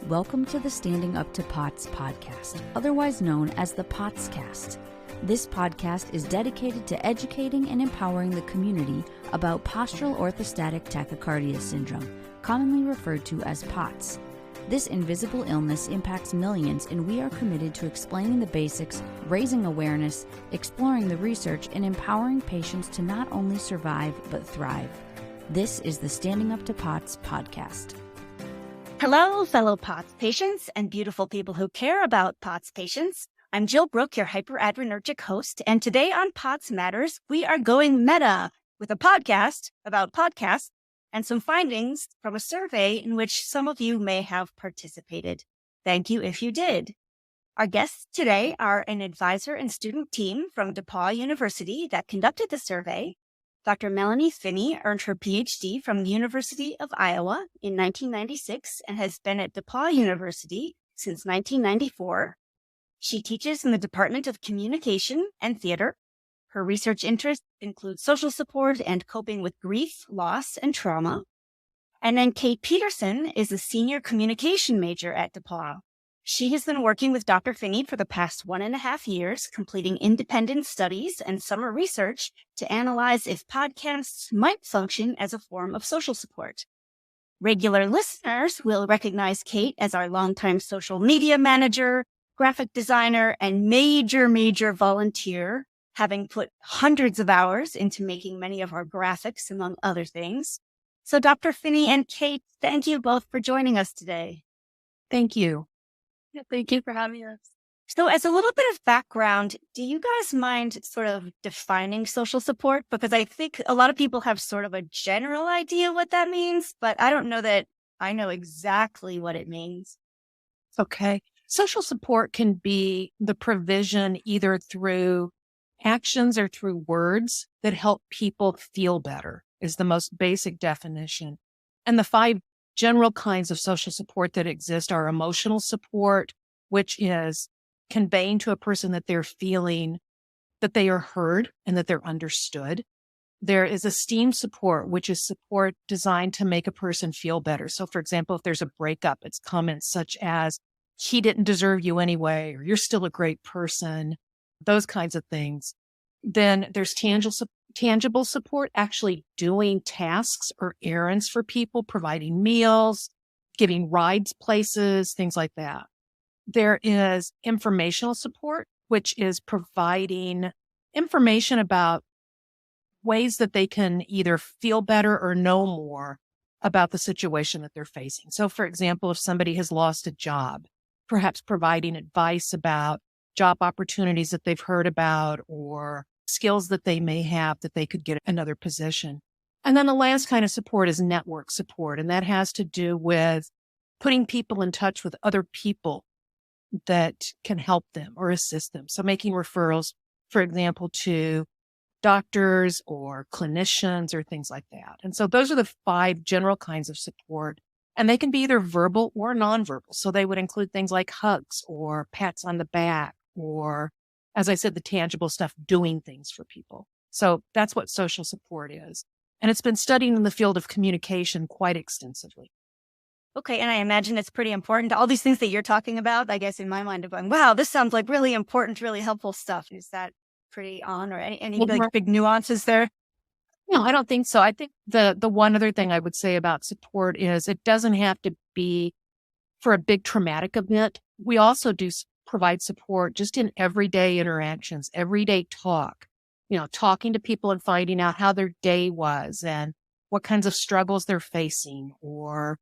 Welcome to the Standing Up to POTS podcast, otherwise known as the POTScast. This podcast is dedicated to educating and empowering the community about postural orthostatic tachycardia syndrome, commonly referred to as POTS. This invisible illness impacts millions, and we are committed to explaining the basics, raising awareness, exploring the research, and empowering patients to not only survive but thrive. This is the Standing Up to POTS podcast. Hello, fellow POTS patients and beautiful people who care about POTS patients. I'm Jill Brooke, your hyperadrenergic host, and today on POTS Matters, we are going meta with a podcast about podcasts and some findings from a survey in which some of you may have participated. Thank you if you did. Our guests today are an advisor and student team from DePaul University that conducted the survey. Dr. Melanie Finney earned her PhD from the University of Iowa in 1996 and has been at DePaul University since 1994. She teaches in the Department of Communication and Theater. Her research interests include social support and coping with grief, loss, and trauma. And then Kate Pederson is a senior communication major at DePaul. She has been working with Dr. Finney for the past 1.5 years, completing independent studies and summer research to analyze if podcasts might function as a form of social support. Regular listeners will recognize Kate as our longtime social media manager, graphic designer, and major volunteer, having put hundreds of hours into making many of our graphics, among other things. So Dr. Finney and Kate, thank you both for joining us today. Thank you. Yeah, thank you for having us. So as a little bit of background, do you guys mind sort of defining social support? Because I think a lot of people have sort of a general idea what that means, but I don't know that I know exactly what it means. Okay. Social support can be the provision either through actions or through words that help people feel better is the most basic definition. And the 5 general kinds of social support that exist are emotional support, which is conveying to a person that they're feeling that they are heard and that they're understood. There is esteem support, which is support designed to make a person feel better. So, for example, if there's a breakup, it's comments such as, he didn't deserve you anyway, or you're still a great person, those kinds of things. Then there's tangible support, actually doing tasks or errands for people, providing meals, giving rides places, things like that. There is informational support, which is providing information about ways that they can either feel better or know more about the situation that they're facing. So, for example, if somebody has lost a job, perhaps providing advice about job opportunities that they've heard about or skills that they may have that they could get another position. And then the last kind of support is network support. And that has to do with putting people in touch with other people that can help them or assist them. So making referrals, for example, to doctors or clinicians or things like that. And so those are the 5 general kinds of support. And they can be either verbal or nonverbal. So they would include things like hugs or pats on the back or, as I said, the tangible stuff, doing things for people. So that's what social support is. And it's been studied in the field of communication quite extensively. Okay, and I imagine it's pretty important. All these things that you're talking about, I guess in my mind, I'm going, wow, this sounds like really important, really helpful stuff. Is that pretty on or any like big nuances there? No, I don't think so. I think the one other thing I would say about support is it doesn't have to be for a big traumatic event. We also do provide support just in everyday interactions, everyday talk, talking to people and finding out how their day was and what kinds of struggles they're facing, or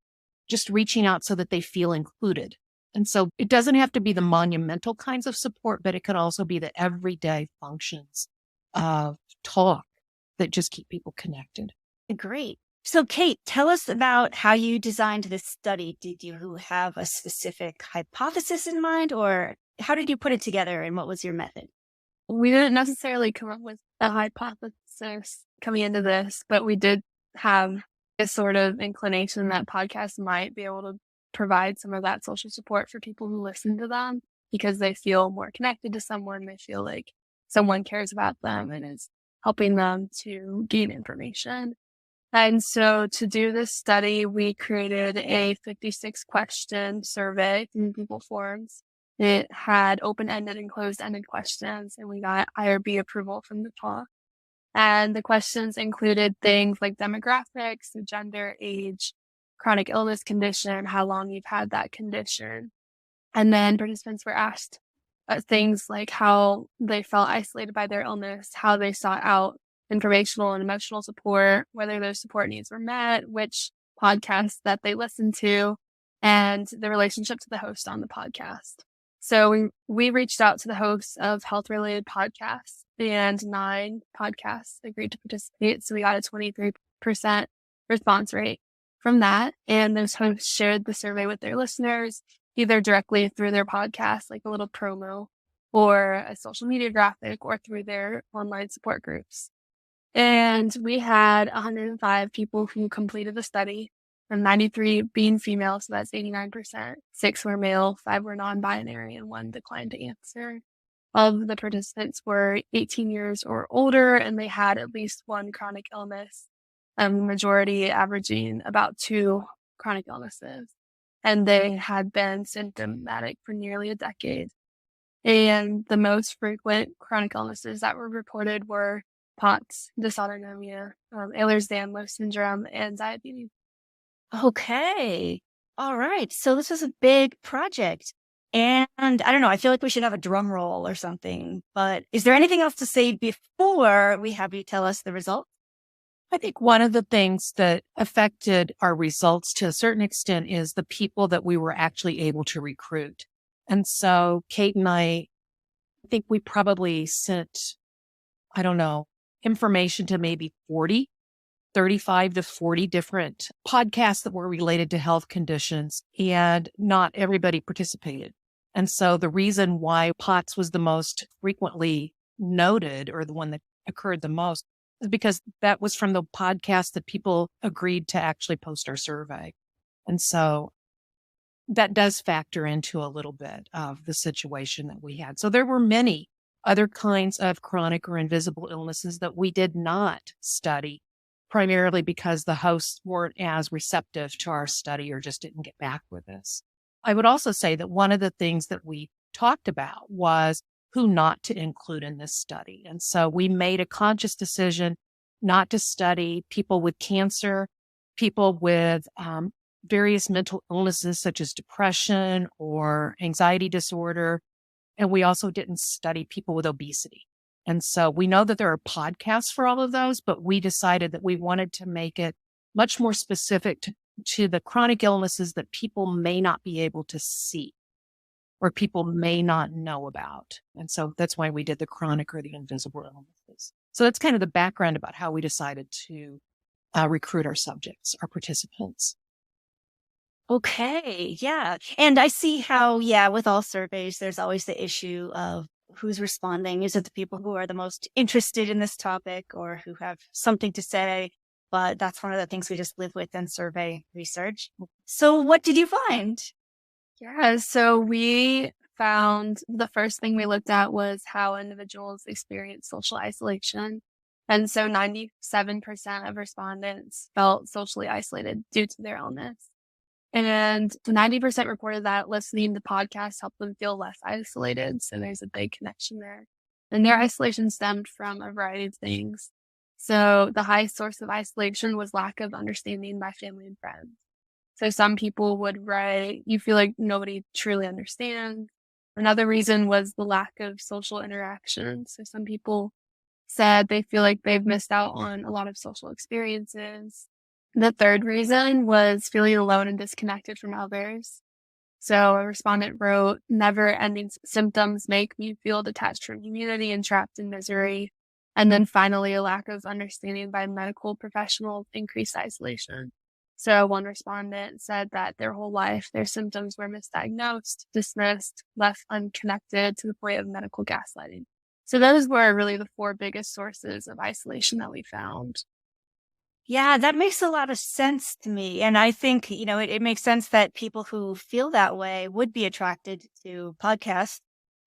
just reaching out so that they feel included. And so it doesn't have to be the monumental kinds of support, but it could also be the everyday functions of talk that just keep people connected. Great. So Kate, tell us about how you designed this study. Did you have a specific hypothesis in mind, or how did you put it together and what was your method? We didn't necessarily come up with a hypothesis coming into this, but we did have a sort of inclination that podcasts might be able to provide some of that social support for people who listen to them because they feel more connected to someone. They feel like someone cares about them and is helping them to gain information. And so to do this study, we created a 56-question survey through Google Forms. It had open-ended and closed-ended questions, and we got IRB approval from the talk. And the questions included things like demographics, gender, age, chronic illness condition, how long you've had that condition. And then participants were asked things like how they felt isolated by their illness, how they sought out informational and emotional support, whether those support needs were met, which podcasts that they listened to, and the relationship to the host on the podcast. So we reached out to the hosts of health-related podcasts, and 9 podcasts agreed to participate. So we got a 23% response rate from that. And those hosts shared the survey with their listeners, either directly through their podcast, like a little promo, or a social media graphic, or through their online support groups. And we had 105 people who completed the study, from 93 being female, so that's 89%. 6 were male, 5 were non-binary, and 1 declined to answer. All of the participants were 18 years or older, and they had at least 1 chronic illness, majority averaging about 2 chronic illnesses. And they had been symptomatic for nearly a decade. And the most frequent chronic illnesses that were reported were POTS, dysautonomia, Ehlers-Danlos syndrome, and diabetes. Okay. All right. So this is a big project. And I don't know, I feel like we should have a drum roll or something. But is there anything else to say before we have you tell us the results? I think one of the things that affected our results to a certain extent is the people that we were actually able to recruit. And so Kate and I think we probably sent, information to maybe 35 to 40 different podcasts that were related to health conditions, and not everybody participated. And so the reason why POTS was the most frequently noted, or the one that occurred the most, is because that was from the podcast that people agreed to actually post our survey. And so that does factor into a little bit of the situation that we had. So there were many other kinds of chronic or invisible illnesses that we did not study, primarily because the hosts weren't as receptive to our study or just didn't get back with us. I would also say that one of the things that we talked about was who not to include in this study. And so we made a conscious decision not to study people with cancer, people with various mental illnesses such as depression or anxiety disorder. And we also didn't study people with obesity. And so we know that there are podcasts for all of those, but we decided that we wanted to make it much more specific to the chronic illnesses that people may not be able to see or people may not know about. And so that's why we did the chronic or the invisible illnesses. So that's kind of the background about how we decided to recruit our subjects, our participants. Okay. Yeah. And I see how, with all surveys, there's always the issue of who's responding. Is it the people who are the most interested in this topic or who have something to say? But that's one of the things we just live with in survey research. So what did you find? Yeah, so we found the first thing we looked at was how individuals experience social isolation. And so 97% of respondents felt socially isolated due to their illness. And 90% reported that listening to podcasts helped them feel less isolated. So there's a big connection there. And their isolation stemmed from a variety of things. So the highest source of isolation was lack of understanding by family and friends. So some people would write, you feel like nobody truly understands. Another reason was the lack of social interaction. So some people said they feel like they've missed out on a lot of social experiences. The third reason was feeling alone and disconnected from others. So a respondent wrote, never-ending symptoms make me feel detached from community and trapped in misery. And then finally, a lack of understanding by medical professionals increased isolation. So one respondent said that their whole life, their symptoms were misdiagnosed, dismissed, left unconnected to the point of medical gaslighting. So those were really the 4 biggest sources of isolation that we found. Yeah, that makes a lot of sense to me. And I think, it makes sense that people who feel that way would be attracted to podcasts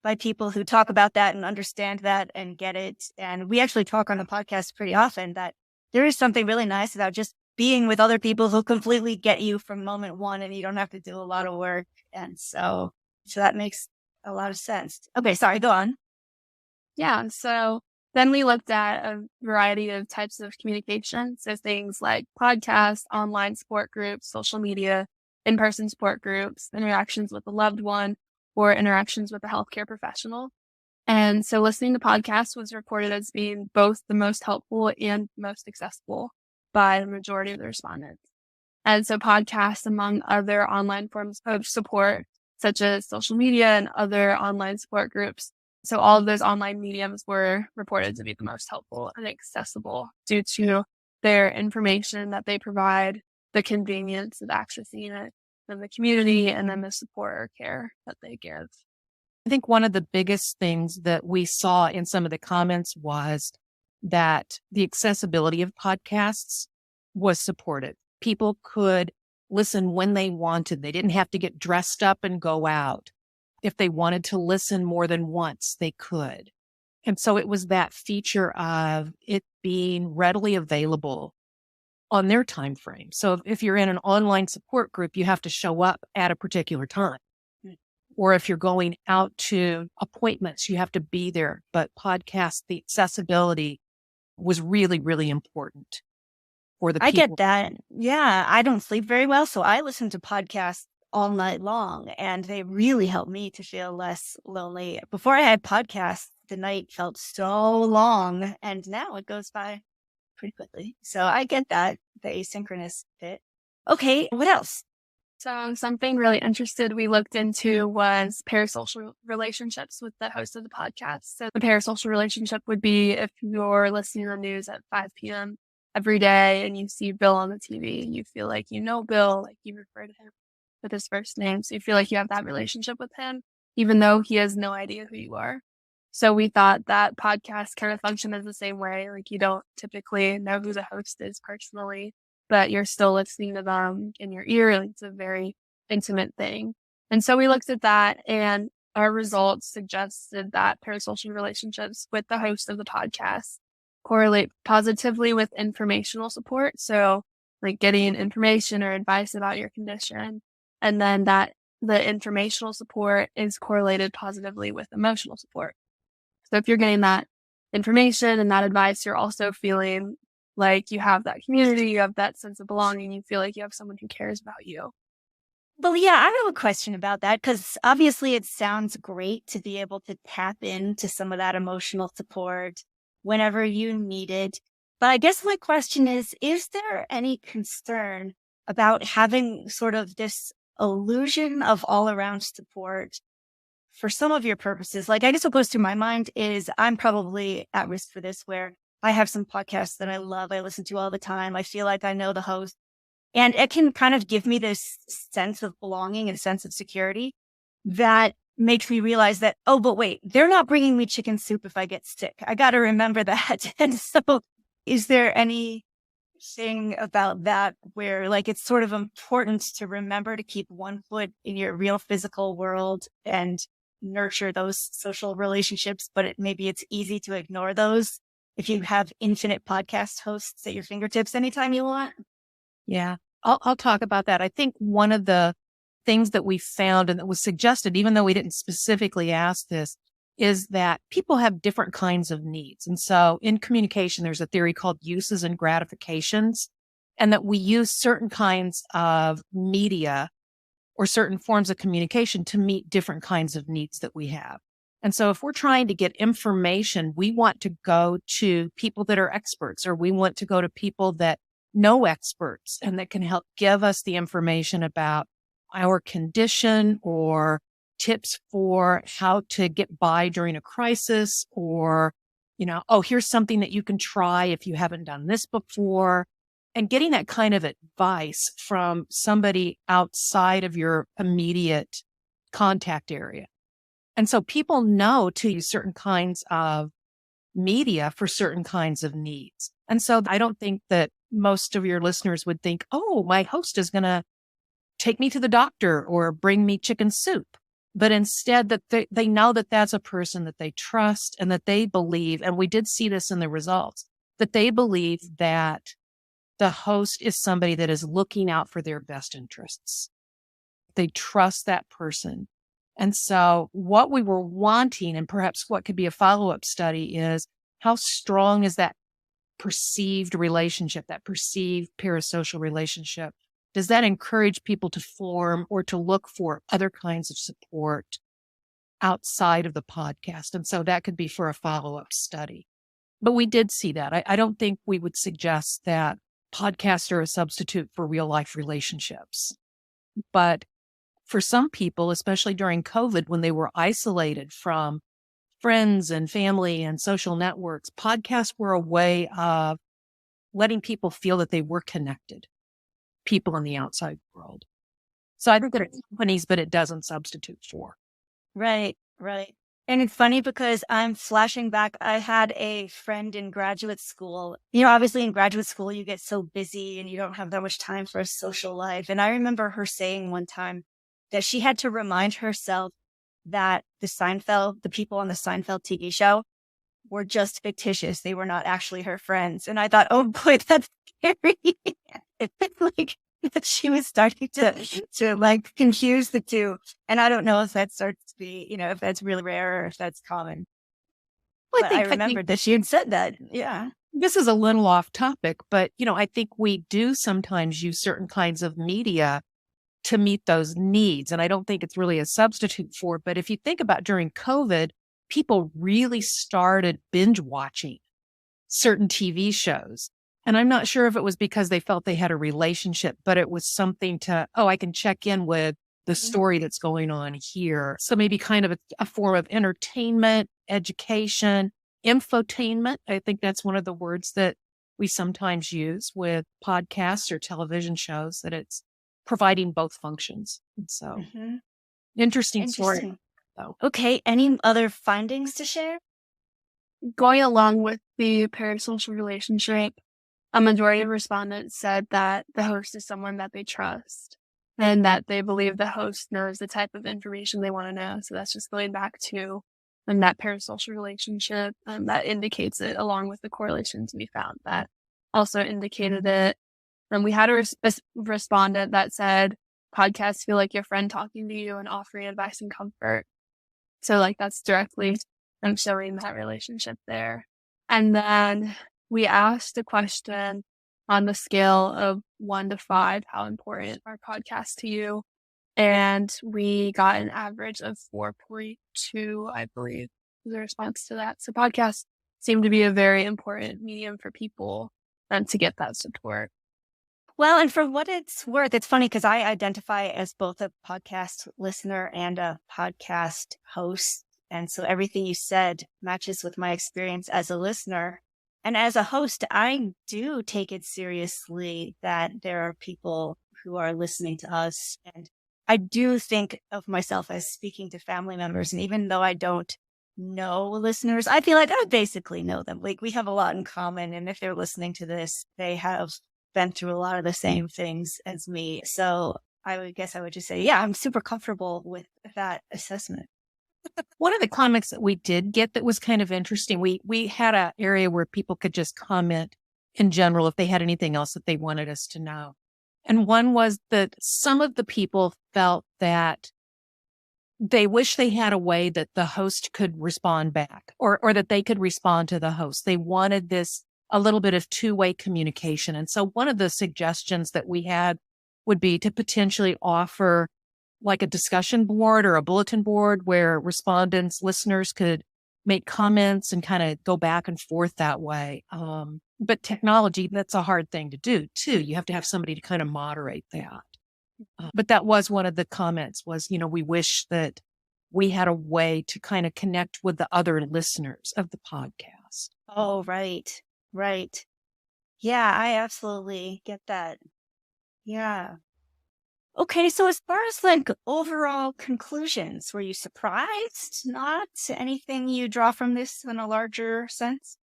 by people who talk about that and understand that and get it. And we actually talk on the podcast pretty often that there is something really nice about just being with other people who completely get you from moment one and you don't have to do a lot of work. And so that makes a lot of sense. Okay, sorry, go on. Yeah. So then we looked at a variety of types of communication. So things like podcasts, online support groups, social media, in-person support groups, interactions with a loved one, or interactions with a healthcare professional. And so listening to podcasts was reported as being both the most helpful and most accessible by the majority of the respondents. And so podcasts, among other online forms of support, such as social media and other online support groups. So all of those online mediums were reported to be the most helpful and accessible due to their information that they provide, the convenience of accessing it, and the community, and then the support or care that they give. I think one of the biggest things that we saw in some of the comments was that the accessibility of podcasts was supported. People could listen when they wanted. They didn't have to get dressed up and go out. If they wanted to listen more than once, they could. And so it was that feature of it being readily available on their time frame. So if you're in an online support group, you have to show up at a particular time. Or if you're going out to appointments, you have to be there. But podcast, the accessibility was really, really important for the people. I get that. Yeah, I don't sleep very well, so I listen to podcasts all night long, and they really help me to feel less lonely. Before I had podcasts, the night felt so long, and now it goes by pretty quickly. So I get that, the asynchronous bit. Okay, what else? So something really interested we looked into was parasocial relationships with the host of the podcast. So the parasocial relationship would be if you're listening to the news at 5 p.m. every day and you see Bill on the TV, you feel like you know Bill, like you refer to him with his first name. So you feel like you have that relationship with him, even though he has no idea who you are. So we thought that podcasts kind of function as the same way. Like you don't typically know who the host is personally, but you're still listening to them in your ear. Like it's a very intimate thing. And so we looked at that, and our results suggested that parasocial relationships with the host of the podcast correlate positively with informational support. So like getting information or advice about your condition. And then that the informational support is correlated positively with emotional support. So if you're getting that information and that advice, you're also feeling like you have that community, you have that sense of belonging, you feel like you have someone who cares about you. Well, yeah, I have a question about that, because obviously it sounds great to be able to tap into some of that emotional support whenever you need it. But I guess my question is there any concern about having sort of this illusion of all around support for some of your purposes? Like, I guess what goes through my mind is I'm probably at risk for this, where I have some podcasts that I love, I listen to all the time. I feel like I know the host, and it can kind of give me this sense of belonging and sense of security that makes me realize that, oh, but wait, they're not bringing me chicken soup if I get sick. I got to remember that. And so is there anything about that where like it's sort of important to remember to keep one foot in your real physical world and nurture those social relationships, but maybe it's easy to ignore those if you have infinite podcast hosts at your fingertips anytime you want? Yeah, I'll talk about that. I think one of the things that we found and that was suggested, even though we didn't specifically ask this, is that people have different kinds of needs. And so in communication, there's a theory called uses and gratifications, and that we use certain kinds of media or certain forms of communication to meet different kinds of needs that we have. And so if we're trying to get information, we want to go to people that are experts, or we want to go to people that know experts and that can help give us the information about our condition or tips for how to get by during a crisis, or, oh, here's something that you can try if you haven't done this before. And getting that kind of advice from somebody outside of your immediate contact area. And so people know to use certain kinds of media for certain kinds of needs. And so I don't think that most of your listeners would think, oh, my host is going to take me to the doctor or bring me chicken soup. But instead that they know that that's a person that they trust and that they believe, and we did see this in the results, but they believe that the host is somebody that is looking out for their best interests. They trust that person. And so what we were wanting, and perhaps what could be a follow-up study, is how strong is that perceived relationship, that perceived parasocial relationship? Does that encourage people to form or to look for other kinds of support outside of the podcast? And so that could be for a follow-up study. But we did see that. I don't think we would suggest that podcasts are a substitute for real life relationships. But for some people, especially during COVID, when they were isolated from friends and family and social networks, podcasts were a way of letting people feel that they were connected, people in the outside world. So I think that it accompanies, but it doesn't substitute for. Right, right. And it's funny because I'm flashing back. I had a friend in graduate school. Obviously in graduate school, you get so busy and you don't have that much time for a social life. And I remember her saying one time that she had to remind herself that the people on the Seinfeld TV show were just fictitious. They were not actually her friends. And I thought, oh boy, that's scary. It's like she was starting to like confuse the two. And I don't know if that starts to be, if that's really rare or if that's common. But I remembered that she had said that. Yeah. This is a little off topic, but, I think we do sometimes use certain kinds of media to meet those needs. And I don't think it's really a substitute for it. But if you think about during COVID, people really started binge watching certain TV shows. And I'm not sure if it was because they felt they had a relationship, but it was something I can check in with the story that's going on here. So maybe kind of a form of entertainment, education, infotainment. I think that's one of the words that we sometimes use with podcasts or television shows, that it's providing both functions. And so interesting story. Though. Okay. Any other findings to share? Going along with the parasocial relationship, a majority of respondents said that the host is someone that they trust and that they believe the host knows the type of information they want to know. So that's just going back to that parasocial relationship that indicates it, along with the correlations we found that also indicated it. And we had a respondent that said podcasts feel like your friend talking to you and offering advice and comfort. So that's directly showing that relationship there. And then we asked a question on the scale of 1 to 5, how important are podcasts to you? And we got an average of 4.2, I believe, was the response to that. So podcasts seem to be a very important medium for people to get that support. Well, and for what it's worth, it's funny because I identify as both a podcast listener and a podcast host. And so everything you said matches with my experience as a listener. And as a host, I do take it seriously that there are people who are listening to us. And I do think of myself as speaking to family members. And even though I don't know listeners, I feel like I basically know them. We have a lot in common. And if they're listening to this, they have been through a lot of the same things as me. So I guess I would just say, yeah, I'm super comfortable with that assessment. One of the comments that we did get that was kind of interesting, we had an area where people could just comment in general if they had anything else that they wanted us to know. And one was that some of the people felt that they wish they had a way that the host could respond back or that they could respond to the host. They wanted a little bit of two-way communication. And so one of the suggestions that we had would be to potentially offer like a discussion board or a bulletin board where respondents, listeners could make comments and kind of go back and forth that way. But technology, that's a hard thing to do too. You have to have somebody to kind of moderate that. But that was one of the comments was, we wish that we had a way to kind of connect with the other listeners of the podcast. Oh, right. Right. Yeah, I absolutely get that. Yeah. Okay, so as far as overall conclusions, were you surprised? Not anything you draw from this in a larger sense?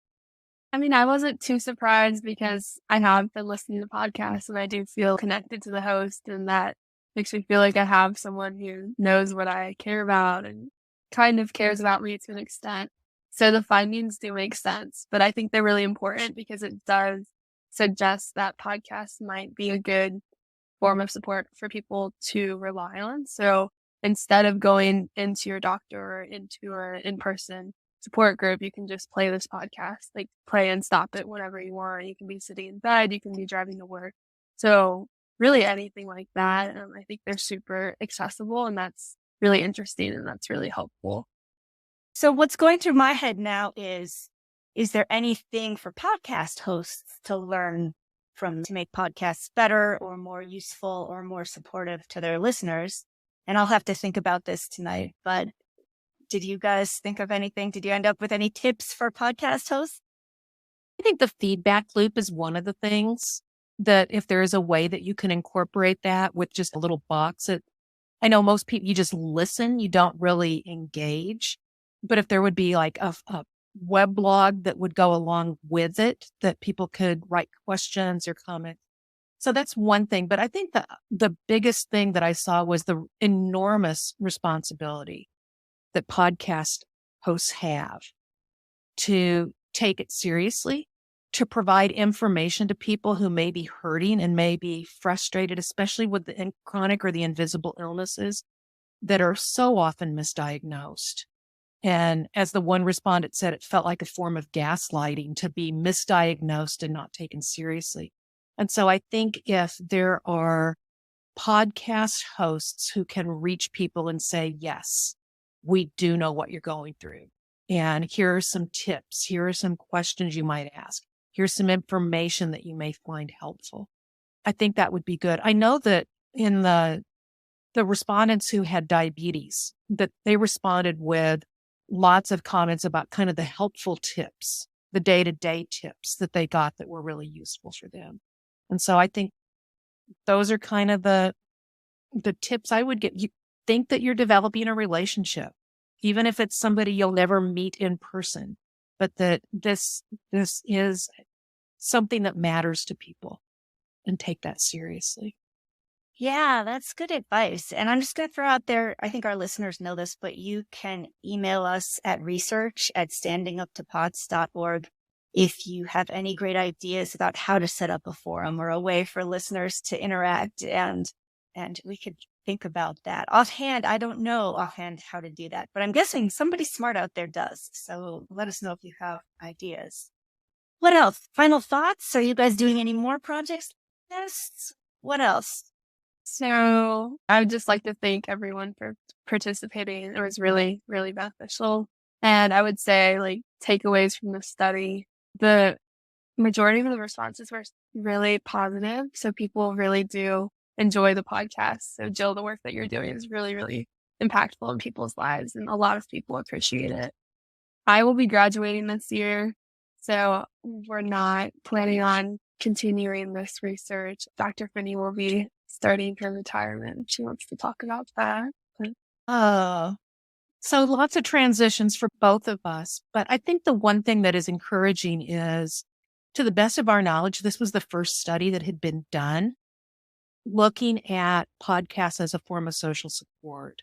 I mean, I wasn't too surprised because I have been listening to podcasts and I do feel connected to the host, and that makes me feel like I have someone who knows what I care about and kind of cares about me to an extent. So the findings do make sense, but I think they're really important because it does suggest that podcasts might be a good form of support for people to rely on. So instead of going into your doctor or into an in-person support group, you can just play this podcast, like play and stop it whenever you want. You can be sitting in bed, you can be driving to work. So really anything like that. I think they're super accessible, and that's really interesting and that's really helpful. So what's going through my head now is there anything for podcast hosts to learn from to make podcasts better or more useful or more supportive to their listeners? And I'll have to think about this tonight, but did you guys think of anything? Did you end up with any tips for podcast hosts? I think the feedback loop is one of the things that if there is a way that you can incorporate that with just a little box, I know most people, you just listen, you don't really engage. But if there would be like a web blog that would go along with it, that people could write questions or comments. So that's one thing. But I think the biggest thing that I saw was the enormous responsibility that podcast hosts have to take it seriously, to provide information to people who may be hurting and may be frustrated, especially with the chronic or the invisible illnesses that are so often misdiagnosed. And as the one respondent said, it felt like a form of gaslighting to be misdiagnosed and not taken seriously. And so I think if there are podcast hosts who can reach people and say, yes, we do know what you're going through. And here are some tips. Here are some questions you might ask. Here's some information that you may find helpful. I think that would be good. I know that in the respondents who had diabetes, that they responded with lots of comments about kind of the helpful tips, the day-to-day tips that they got that were really useful for them. And so I think those are kind of the tips I would get. You think that you're developing a relationship, even if it's somebody you'll never meet in person, but that this is something that matters to people, and take that seriously. Yeah, that's good advice. And I'm just going to throw out there, I think our listeners know this, but you can email us at research@standinguptopots.org if you have any great ideas about how to set up a forum or a way for listeners to interact. And we could think about that. Offhand, I don't know how to do that, but I'm guessing somebody smart out there does. So let us know if you have ideas. What else? Final thoughts? Are you guys doing any more projects? Yes. What else? So I would just like to thank everyone for participating. It was really, really beneficial. And I would say, like, takeaways from the study, the majority of the responses were really positive. So people really do enjoy the podcast. So Jill, the work that you're doing is really, really impactful in people's lives, and a lot of people appreciate it. I will be graduating this year, so we're not planning on continuing this research. Dr. Finney will be starting her retirement. She wants to talk about that. So lots of transitions for both of us. But I think the one thing that is encouraging is, to the best of our knowledge, this was the first study that had been done looking at podcasts as a form of social support.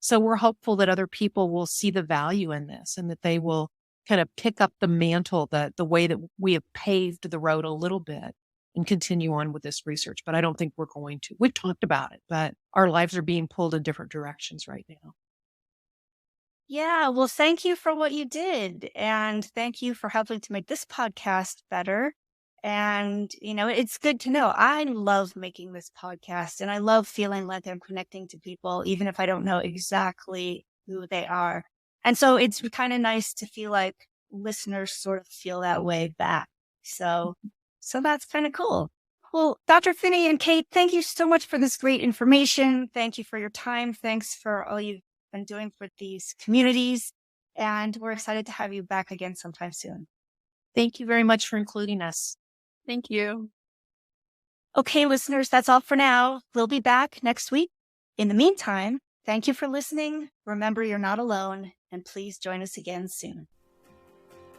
So we're hopeful that other people will see the value in this, and that they will kind of pick up the mantle, the way that we have paved the road a little bit, and continue on with this research. But I don't think we're going to. We've talked about it, but our lives are being pulled in different directions right now. Yeah, well, thank you for what you did. And thank you for helping to make this podcast better. And, it's good to know. I love making this podcast, and I love feeling like I'm connecting to people, even if I don't know exactly who they are. And so it's kind of nice to feel like listeners sort of feel that way back. So that's kind of cool. Well, Dr. Finney and Kate, thank you so much for this great information. Thank you for your time. Thanks for all you've been doing for these communities. And we're excited to have you back again sometime soon. Thank you very much for including us. Thank you. Okay, listeners, that's all for now. We'll be back next week. In the meantime, thank you for listening. Remember, you're not alone, and please join us again soon.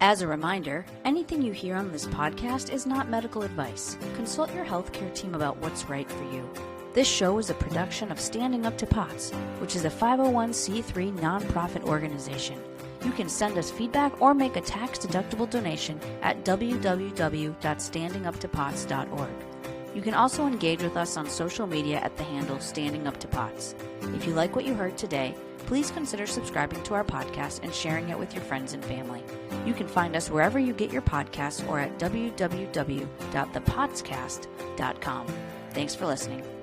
As a reminder, anything you hear on this podcast is not medical advice. Consult your healthcare team about what's right for you. This show is a production of Standing Up to POTS, which is a 501c3 nonprofit organization. You can send us feedback or make a tax-deductible donation at www.standinguptopots.org. You can also engage with us on social media at the handle Standing Up to Pots. If you like what you heard today, please consider subscribing to our podcast and sharing it with your friends and family. You can find us wherever you get your podcasts or at www.thepotscast.com. Thanks for listening.